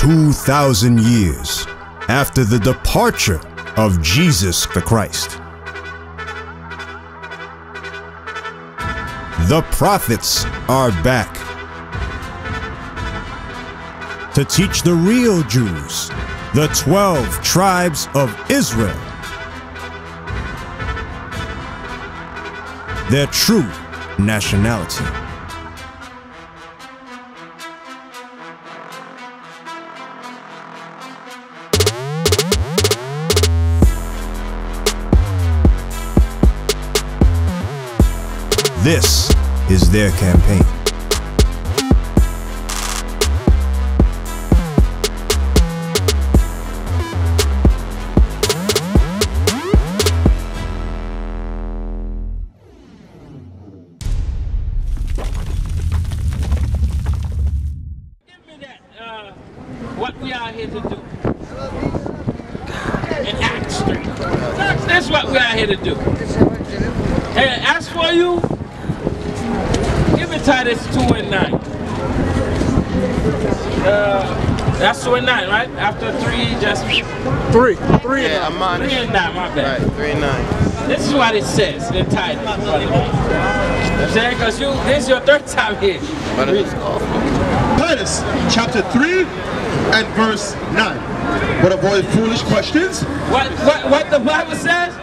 2,000 years after the departure of Jesus the Christ. The prophets are back to teach the real Jews, the 12 tribes of Israel, their true nationality. This is their campaign. What we are here to do in Acts 3. That's what we are here to do. And as for you, give me Titus 2 and 9. That's 2 and 9, right? After 3, just 3 yeah, and 9. 3 and 9, my bad. Right, 3 and 9. This is what it says in Titus. I'm saying, because this is your third time here. Titus chapter 3 and verse 9. But avoid foolish questions. What the Bible says?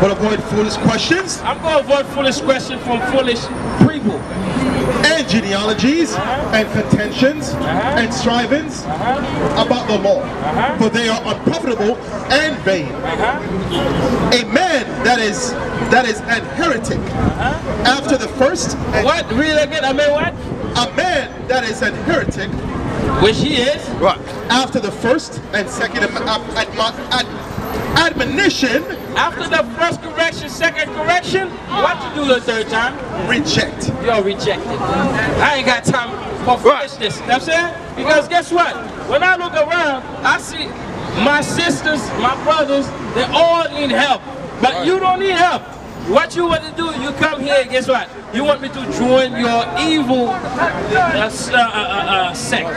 But avoid foolish questions. I'm going to avoid foolish questions from foolish people. And genealogies and contentions and strivings about the law. For they are unprofitable and vain. A man that is an heretic after the first. What? Read again. I mean what? A man that is an heretic. Which he is? Right. After the first and second admonition. After the first correction, second correction, what you do the third time? Reject. You're rejected. I ain't got time for foolishness. You know what I'm saying? Because guess what? When I look around, I see my sisters, my brothers, they all need help. But you don't need help. What you want to do, you come here, guess what? You want me to join your evil sect.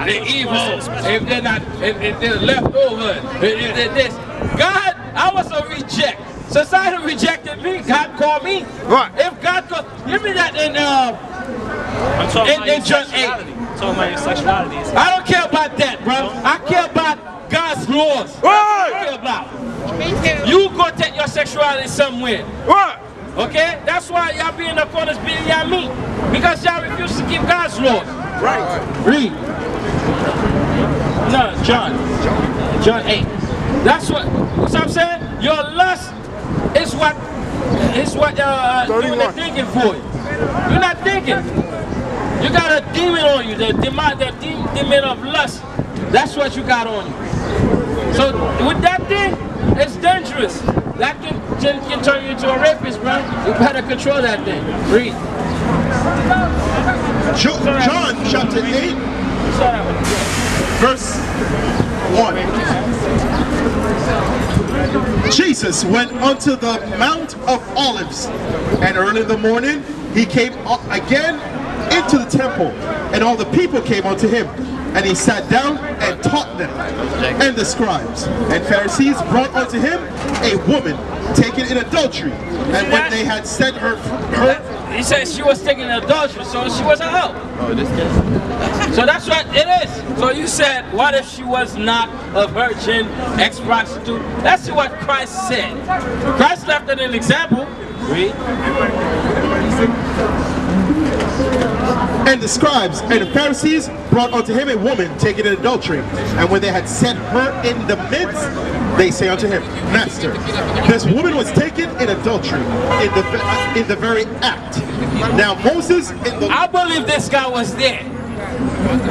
They're evil. If they're not, if they're left over, if they're this. God, I was a reject. Society rejected me. God called me. Right. If God called, give me that in John 8. I'm talking about your sexuality. I don't care about that, bro. I care about God's laws. Right. I care about. You go take your sexuality somewhere. Right. Okay? That's why y'all be in the corners beating y'all meat. Because y'all refuse to keep God's laws. Right. Read. No, John 8. That's what I'm saying. Your lust is what doing the thinking for you. You're not thinking. You got a demon on you, the demon of lust. That's what you got on you. So with that thing, it's dangerous. That can turn you into a rapist, bro. You better control that thing. Read. John chapter 8, verse 1. Jesus went unto the Mount of Olives, and early in the morning he came again into the temple, and all the people came unto him. And he sat down and taught them. And the scribes and Pharisees brought unto him a woman taken in adultery. And when they had set her he said she was taken in adultery, so she was a hoe. Oh, this guy. So that's what it is. So you said, what if she was not a virgin, ex-prostitute? Let's see what Christ said. Christ left it an example. Read. And the scribes and the Pharisees brought unto him a woman taken in adultery. And when they had set her in the midst, they say unto him, Master, this woman was taken in adultery in the very act. Now Moses in the... I believe this guy was there.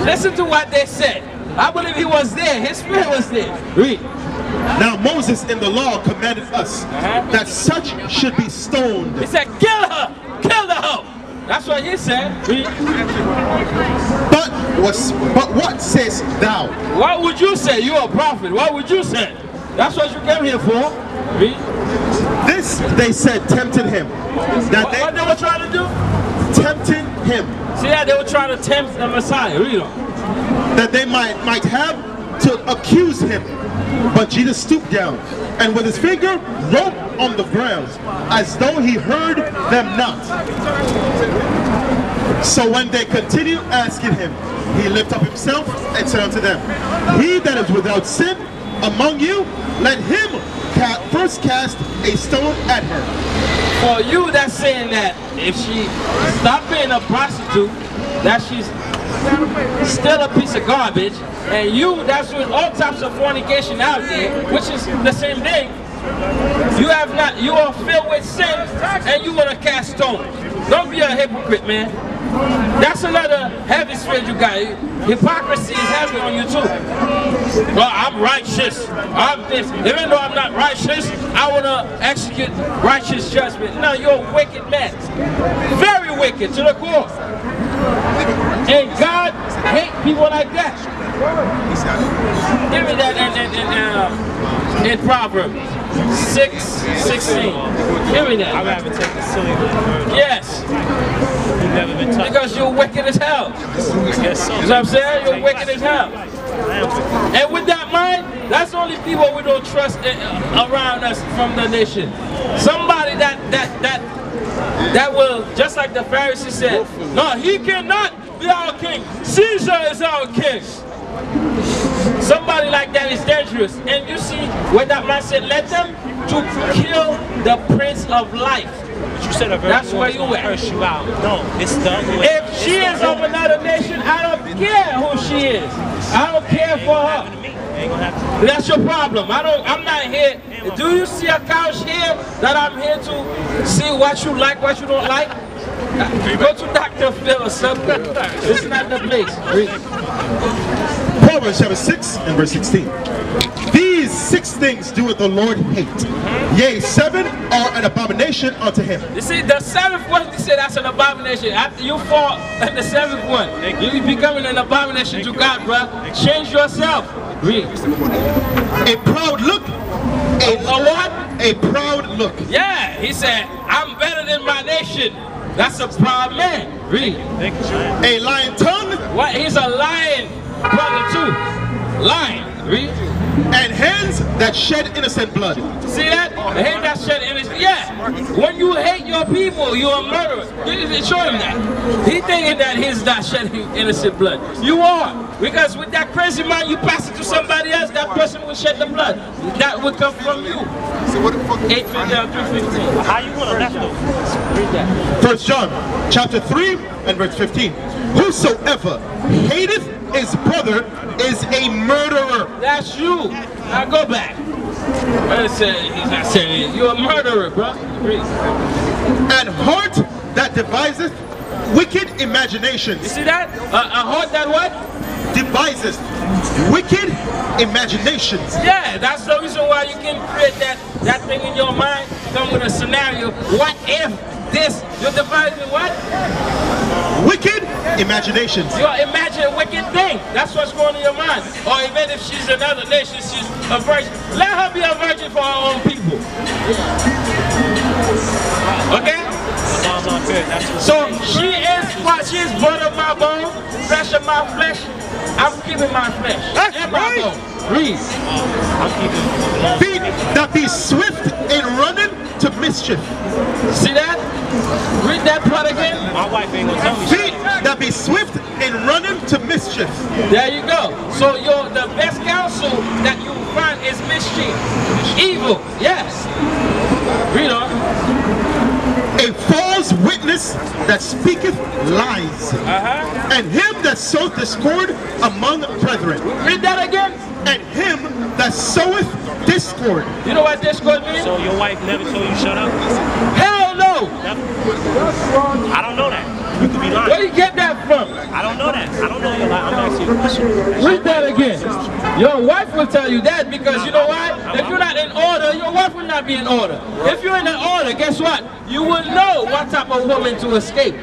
Listen to what they said. I believe he was there. His spirit was there. Read. Now Moses in the law commanded us that such should be stoned. He said, kill her! Kill the hoe! That's what he said. Read. But what sayest thou? What would you say? You're a prophet. What would you say? That's what you came here for. Read. This, they said, tempted him. What they were trying to do? tempting him. See that? They were trying to tempt the Messiah. Read on. That they might have to accuse him. But Jesus stooped down and with his finger wrote on the ground as though he heard them not. So when they continued asking him, he lifted up himself and said unto them, he that is without sin among you, let him first cast a stone at her. For you that's saying that if she stopped being a prostitute, that she's still a piece of garbage, and you that's doing all types of fornication out there, which is the same thing, you are filled with sin and you want to cast stones. Don't be a hypocrite, man. That's another heavy spirit you got. Hypocrisy is heavy on you too. Well, I'm righteous. I'm this. Even though I'm not righteous, I want to execute righteous judgment. No, you're a wicked man. Very wicked to the core. And God hates people like that. Give me that in Proverbs 6:16. Give me that. I'd rather take the silly word. Yes. You've never been touched. Because you're wicked as hell. Yes, so. You know what I'm saying? You're wicked as hell. And with that mind, that's the only people we don't trust around us from the nation. Somebody that will, just like the Pharisees said, no, he cannot be our king. Caesar is our king. Somebody like that is dangerous. And you see where that man said, let them to kill the Prince of Life. But you said a that's where you at. Curse you out. No, it's the other way. If she is of another nation, I don't care who she is. I don't care for her. That's your problem. I'm not here. Do you see a couch here that I'm here to see what you like, what you don't like? Go to Dr. Phil or something. It's not the place. Read. Proverbs chapter 6 and verse 16. These 6 things doeth the Lord hate. Yea, 7 are an abomination unto him. You see, the 7th one, you say that's an abomination. After you fall at the 7th one, you becoming an abomination to God, bro. Change yourself. Read. A proud look. A what? A proud look. Yeah, he said, I'm better than my nation. That's a proud man. Read. A lying tongue. What? He's a lying brother too. Lying. Read. And hands that shed innocent blood. See that? The hand that shed innocent. Yeah. When you hate your people, you're a murderer. Show him that. He thinking that he's not shedding innocent blood. You are. Because with that crazy mind, you pass it to somebody else, that person will shed the blood. That would come from you. So what the fuck? 8:15. How you want to left though? Read that. 1 John chapter 3 and verse 15. Whosoever hateth his brother is a murderer. That's you. Now go back. He's not saying it. You're a murderer, bro. Read. And heart that deviseth wicked imaginations. You see that? A heart that what? Deviseth wicked imaginations. Yeah, that's the reason why you can create that thing in your mind. Come with a scenario. What if this? You're devising what? Wicked imaginations. You're imagining a wicked thing. That's what's going in your mind. Or even if she's another nation, she's a virgin. Let her be a virgin for her own people. Okay? So she is what? She is bone of my bone, flesh of my flesh. I'm keeping my flesh. That's and right. My bone. Read. Feet that be swift in running to mischief. See that? Read that part again. My wife ain't gonna tell me. Feet that be swift in running to mischief. There you go. So the best counsel that you find is mischief. Evil. Yes. Read on. A false witness that speaketh lies. And him that soweth discord among brethren. Read that again. And him that soweth discord. You know what discord means? So your wife never told you shut up? Hell no. I don't know that. You could be lying. Where do you get that from? I don't know that. I don't know your lie. I'm asking you a question. Read that again. Your wife will tell you that because you know why? If you're not in order, your wife will not be in order. If you're in order, guess what? You will know what type of woman to escape.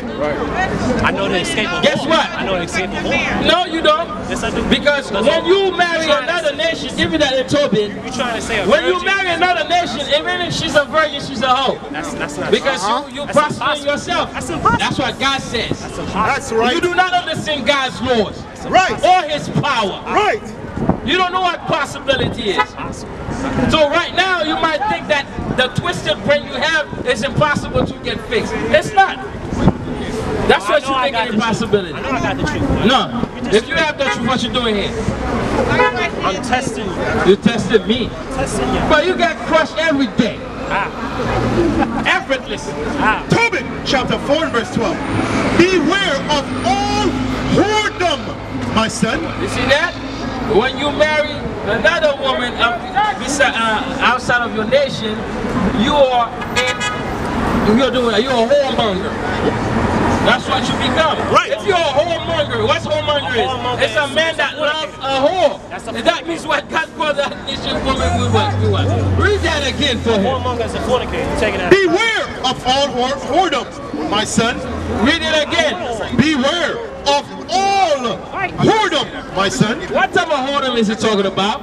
I know the escape of Guess what? I know the escape of war. No, you don't. Yes, I do. Because when you marry another nation, give me that in Tobin. You trying to say a when you virgin? marry another nation, even if she's a virgin, she's a hoe. That's not Because true. you That's prostitute impossible. yourself. That's impossible. That's what God says. That's right. You do not understand God's laws. Right. Or his power. Right. You don't know what possibility is. So right now you might think that the twisted brain you have is impossible to get fixed. It's not. That's what you think is impossibility. I know I got the truth. No. If you have the truth, what you doing here? I'm testing you. You tested me. Testing you. But you get crushed every day. Effortless. Tobit chapter 4 and verse 12. Beware of all whoredom, my son. You see that? When you marry another woman outside of your nation, you're a whoremonger. That's what you become. Right. If you're a whoremonger, what's whoremonger is? It's a man that loves a whore. And that means what God called that nation woman we was. Read that again for him. Whoremonger is a fornicator. You take it out. Beware of all whoredoms, my son. Read it again. Beware of all whoredom, my son. What type of whoredom is it talking about?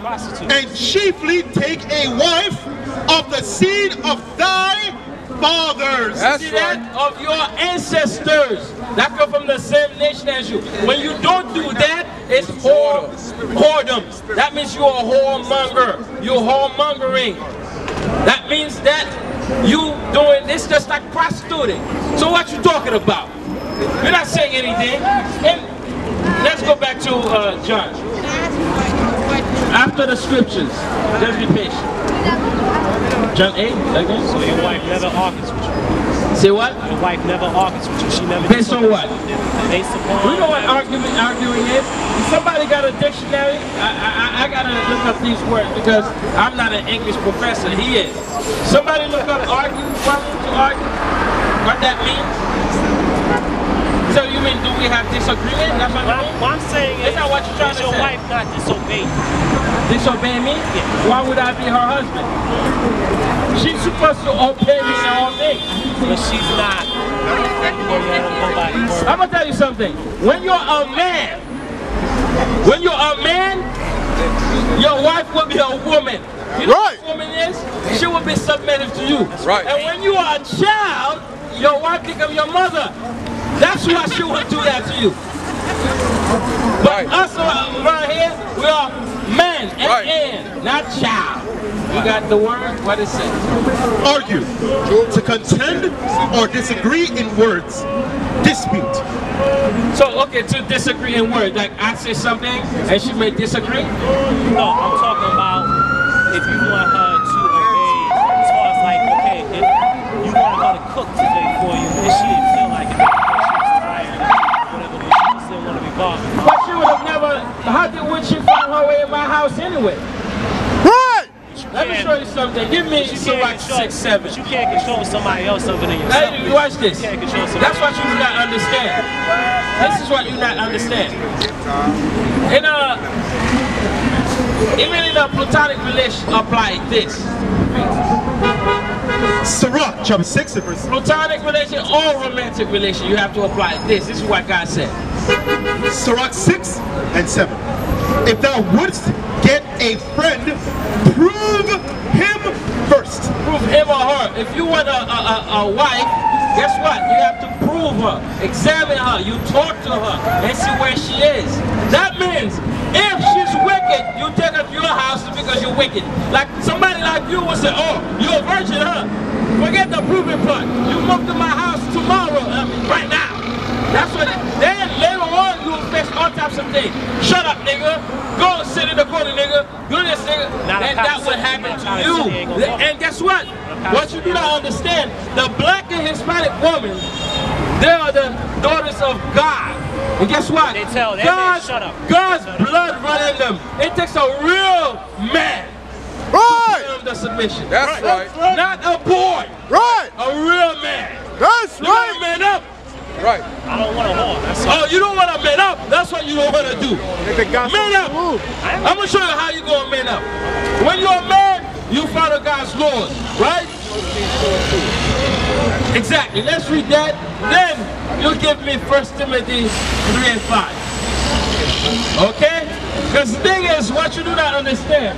And chiefly take a wife of the seed of thy fathers. See that? Of your ancestors that come from the same nation as you. When you don't do that, it's whoredom. That means you're a whoremonger. You're whoremongering. That means that you doing this just like prostituting. So what you talking about? You're not saying anything. And let's go back to John. After the scriptures, just be patient. John 8, again. So your wife never argues with you. Say what? Your wife never argues with you. She never. Based on what? Based upon. We know what arguing is. If somebody got a dictionary, I gotta look up these words because I'm not an English professor. He is. Somebody look up argue. What to argue? What that means? So you mean do we have disagreement? That's what you mean? What I'm saying is, Is that what you're trying to your say? wife not disobey you. Disobey me? Why would I be her husband? She's supposed to obey me in all things. But she's not. I'm gonna tell you something. When you're a man, your wife will be a woman. You know what a woman is? She will be submissive to you. Right. And when you are a child, your wife becomes your mother. That's why she will do that to you. But us around here, we are men and not child. You got the word? What it says? Argue, to contend or disagree in words, dispute. So, okay, to disagree in words, like I say something and she may disagree? No, I'm talking about if you want her to obey, as far as like, okay, if you want her to cook today for you, and she didn't feel like it, she was tired, whatever, but she still want to be bothered. But she would have never, would she find her way in my house anyway? Let me show you something. Give me like 6, 7. But you can't control somebody else other than yourself. Hey, watch this. You can't control somebody. That's what you do not understand. This is what you not understand. Even in a platonic relation, apply this. Sirach, chapter 6 and verse. Platonic relation or romantic relation, you have to apply this. This is what God said. Sirach 6 and 7. If thou wouldst get a friend, prove him first. Prove him or her. If you want a wife, guess what? You have to prove her, examine her, you talk to her, and see where she is. That means if she's wicked, you take her to your house because you're wicked. Like somebody like you will say, oh, you're a virgin, huh? Forget the proving part. You move to my house tomorrow, right now. That's what then later on you will face all types of things. Shut up, nigga. Go sit in the corner, nigga. Do this, nigga. And that would happen to you. And guess what? What you do not understand, the black and Hispanic women, they are the daughters of God. And guess what? They tell them, shut up. God's blood running them. It takes a real man. Right. To the submission. That's right. Not a boy. Right. A real man. That's You right. gotta man up. Right. I don't want a whore. That's all. Oh, you don't want to man up. That's what you don't want to do. Man up. I'm going to show you how you going to man up. When you're a man, you follow God's laws, right? Exactly. Let's read that. Then you give me 1 Timothy 3 and 5. Okay? Because the thing is, what you do not understand,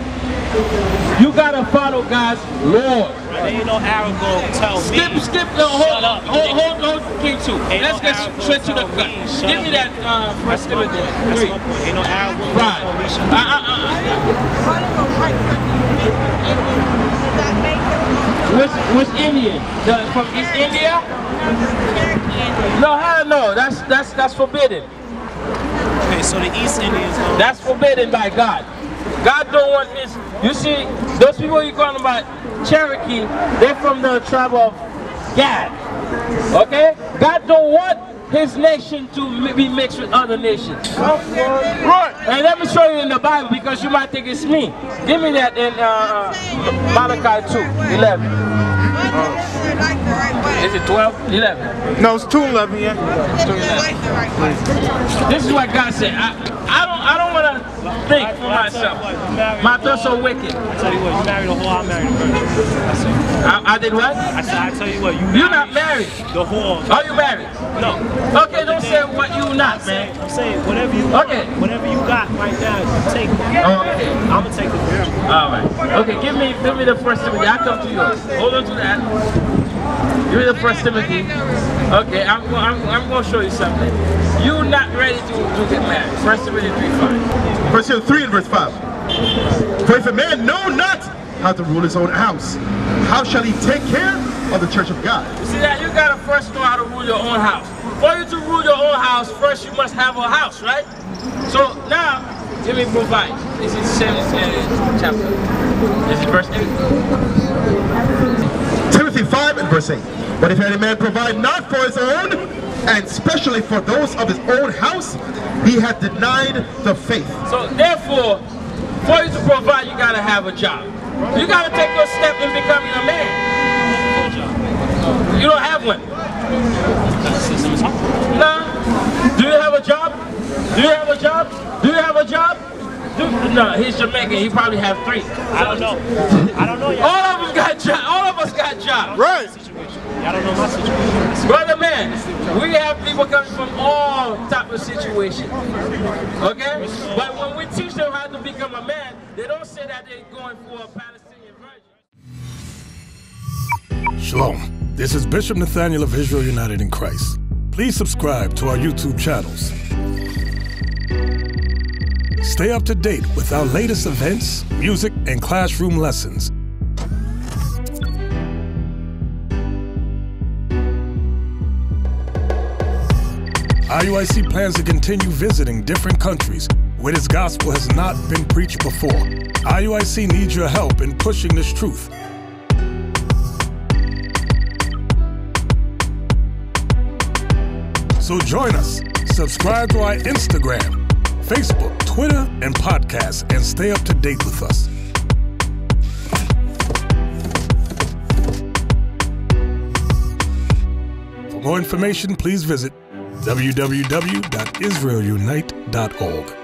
You gotta follow God's laws. There ain't no arrow gonna tell me. Skip the hold King 2. Let's get straight to the cut. Give me that First Timothy 3. Ain't no arrow gonna tell me. Which Indian? From East India? No, hell no. That's forbidden. Okay, so the East Indians. That's forbidden by God. God don't want this. You see, those people you calling about Cherokee, they're from the tribe of Gad. Okay? God don't want his nation to be mixed with other nations. Right. And let me show you in the Bible because you might think it's me. Give me that in Malachi 2:11. Is it 12? 11? No, it's 2:11, yeah. 2:11. This is what God said. I don't want to think for myself. My thoughts are wicked. I tell you what, you married a whore, I married a virgin. That's it. I did what? I tell you what, you're not married. The whore. Are you married? No. Okay, don't say what you not, man. I'm saying whatever you whatever you got right now, take it. Okay. I'm gonna take the virgin. All right. Okay, give me the First Timothy. I'll come to yours. Hold on to that. Give me the First Timothy. Okay, I'm going to show you something. You're not ready to get married. First Timothy 3:5. First Timothy 3 and verse 5. For if a man know not how to rule his own house, how shall he take care of the church of God? You see that? You got to first know how to rule your own house. For you to rule your own house, first you must have a house, right? So now, let me provide. This is 7th chapter. This is verse 8. Timothy 5 and verse 8. But if any man provide not for his own, and especially for those of his own house, he hath denied the faith. So therefore, for you to provide, you got to have a job. You got to take your step in becoming a man. You don't have one. No. Do you have a job? Do you have a job? Do you have a job? No, he's Jamaican. He probably have 3. I don't know. I don't know yet. All of them got jobs. All of us got jobs. Right. I don't know my situation. Brother man, we have people coming from all type of situations. Okay? But when we teach them how to become a man, they don't say that they're going for a Palestinian virgin. Shalom. This is Bishop Nathaniel of Israel United in Christ. Please subscribe to our YouTube channels. Stay up to date with our latest events, music, and classroom lessons. IUIC plans to continue visiting different countries where this gospel has not been preached before. IUIC needs your help in pushing this truth. So join us. Subscribe to our Instagram, Facebook, Twitter, and podcasts, and stay up to date with us. For more information, please visit www.israelunite.org.